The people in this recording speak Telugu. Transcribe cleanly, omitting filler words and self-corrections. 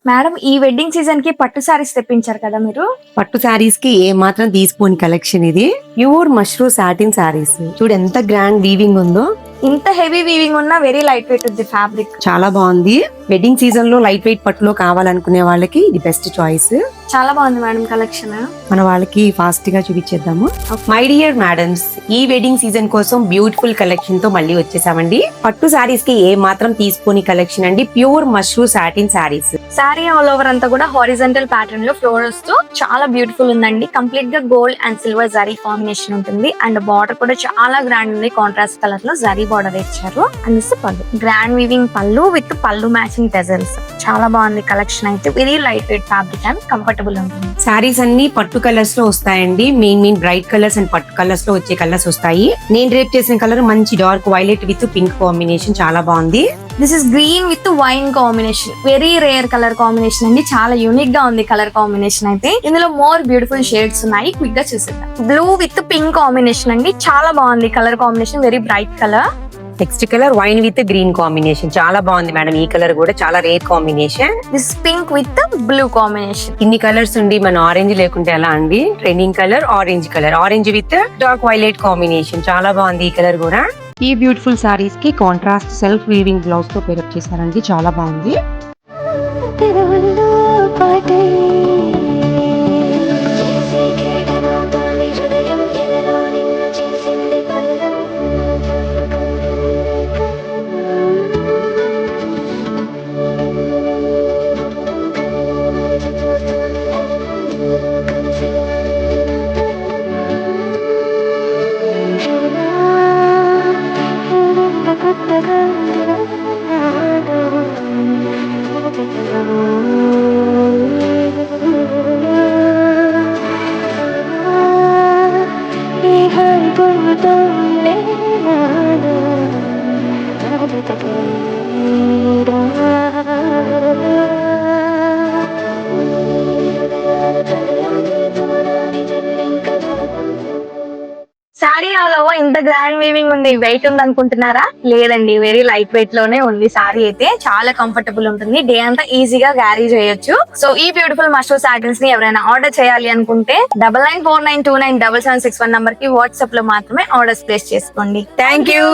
మేడం ఈ వెడ్డింగ్ సీజన్ కి పట్టు సారీస్ తెప్పించారు కదా మీరు. పట్టు శారీస్ కి ఏ మాత్రం తీసుకోని కలెక్షన్ ఇది. ప్యూర్ మష్రూ సాటిన్ శారీస్ చూడు ఎంత గ్రాండ్ వీవింగ్ ఉందో. ఇంత హెవీ వీవింగ్ ఉన్న వెరీ లైట్ వెయిట్ ఉంది ఫ్యాబ్రిక్. చాలా బాగుంది. వెడ్డింగ్ సీజన్ లో లైట్ వెయిట్ పట్టులో కావాలనుకునే వాళ్ళకి ఇది బెస్ట్ చాయిస్. చాలా బాగుంది మేడం కలెక్షన్. మన వాళ్ళకి ఫాస్ట్ గా చూపించేద్దాము. మై డియర్ మేడమ్స్, ఈ వెడ్డింగ్ సీజన్ కోసం బ్యూటిఫుల్ కలెక్షన్ తో మళ్ళీ వచ్చేసామండి. పట్టు శారీస్ కి ఏ మాత్రం తీసుకోని కలెక్షన్ అండి. Pure mashru satin saris. Sorry all over అంతా కూడా హారిజంటల్ ప్యాటర్న్ లో ఫ్లోరల్స్ తో చాలా బ్యూటిఫుల్ ఉందండి. కంప్లీట్ గా gold and silver zari combination ఉంటుంది. అండ్ బార్డర్ కూడా చాలా గ్రాండ్ ఉంది. కాంట్రాస్ట్ కలర్ లో జరీ బార్డర్ ఇచ్చారు. అండ్ దిస్ పళ్ళు గ్రాండ్ వీవింగ్ పళ్ళు విత్ పళ్ళు మ్యాచింగ్ టెజల్స్. చాలా బాగుంది కలెక్షన్ అయితే. Very light weight fabric and comfortable ఉంటుంది. శారీస్ అన్ని పట్టు కలర్స్ లో వస్తాయండి. మెయిన్ బ్రైట్ కలర్స్ అండ్ పట్టు కలర్స్ లో వచ్చే కలర్స్ వస్తాయి. నేను రేప్ చేసిన కలర్ మంచి dark violet with pink combination చాలా బాగుంది. This is green with wine combination. Very rare colour combination అండి. చాలా యూనిక్ గా ఉంది కలర్ కాంబినేషన్ అయితే. ఇందులో మోర్ బ్యూటిఫుల్ షేడ్స్ ఉన్నాయి. క్విక్ గా చూసేద్దాం. బ్లూ విత్ పింక్ కాంబినేషన్ అండి. చాలా బాగుంది colour combination. Very bright colour. Next colour wine with green combination చాలా బాగుంది మేడం. ఈ కలర్ కూడా చాలా rare combination. This pink with blue combination. ఇన్ని కలర్స్ ఉండి మన ఆరెంజ్ లేకుంటే ఎలా అండి. Trending colour orange with dark violet combination చాలా బాగుంది ఈ కలర్ కూడా. ఈ బ్యూటిఫుల్ సారీస్ కి కాంట్రాస్ట్ సెల్ఫ్ వీవింగ్ బ్లౌజ్ తో పేరప్ చేశారండి. చాలా బాగుంది. సారీ ఆల్ ఓవర్ ఇంత గ్రాండ్ వీవింగ్ ఉంది. వెయిట్ ఉంది అనుకుంటున్నారా? లేదండి, వెరీ లైట్ వెయిట్ లోనే ఉంది. సారీ అయితే చాలా కంఫర్టబుల్ ఉంటుంది. డే అంతా ఈజీగా క్యారీ చేయొచ్చు. సో ఈ బ్యూటిఫుల్ మష్రూ సాటిన్స్ ని ఎవరైనా ఆర్డర్ చేయాలి అనుకుంటే 9949297761 నంబర్ కి వాట్సాప్ లో మాత్రమే ఆర్డర్స్ ప్లేస్ చేసుకోండి. Thank you.